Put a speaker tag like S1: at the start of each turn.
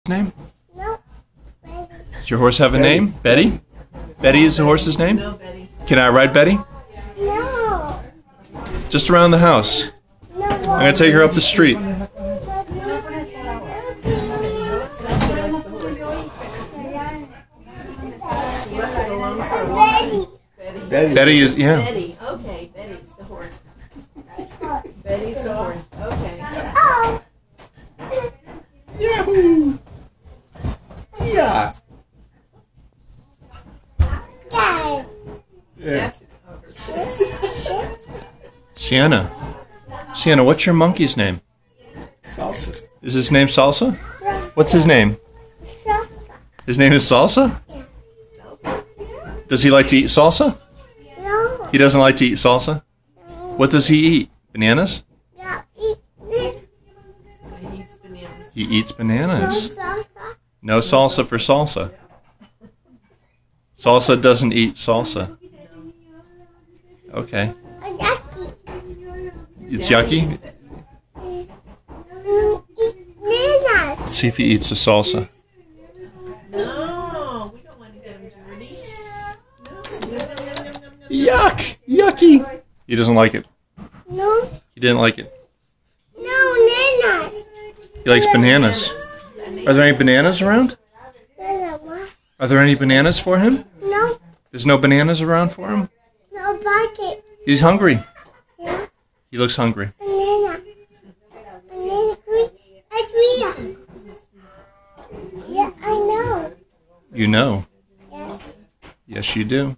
S1: name?
S2: No. Betty.
S1: Does your horse have a name? Betty? Betty is the horse's name?
S3: No, Betty.
S1: Can I ride Betty?
S2: No.
S1: Just around the house.
S2: No.
S1: I'm going to take her up the street.
S2: Betty.
S1: Betty is, yeah.
S3: Betty. Okay, Betty's the horse. Betty's the horse. Okay.
S2: Oh.
S1: Yahoo! Yeah.
S2: Guys.
S3: That's
S1: Sienna. Sienna, what's your monkey's name?
S4: Salsa.
S1: Is his name Salsa? What's his name? His name is Salsa? Does he like to eat salsa?
S2: No.
S1: He doesn't like to eat salsa? What does he eat? Bananas?
S2: Yeah. Eat this.
S3: He eats bananas.
S1: He eats
S2: No
S1: bananas.
S2: salsa.
S1: No salsa for salsa. Salsa doesn't eat salsa. Okay.
S2: Yucky.
S1: It's yucky?
S2: Eat bananas.
S1: Let's see if he eats the salsa.
S3: No, we don't want to get him dirty.
S1: Yuck! Yucky! He doesn't like it.
S2: No.
S1: He didn't like it.
S2: No bananas.
S1: He likes bananas. Are there any bananas around?
S2: What?
S1: Are there any bananas for him?
S2: No.
S1: There's no bananas around for him?
S2: No bucket.
S1: He's hungry.
S2: Yeah.
S1: He looks hungry.
S2: Banana. Banana green. Adria. Yeah, I know.
S1: You know.
S2: Yes.
S1: Yes, you do.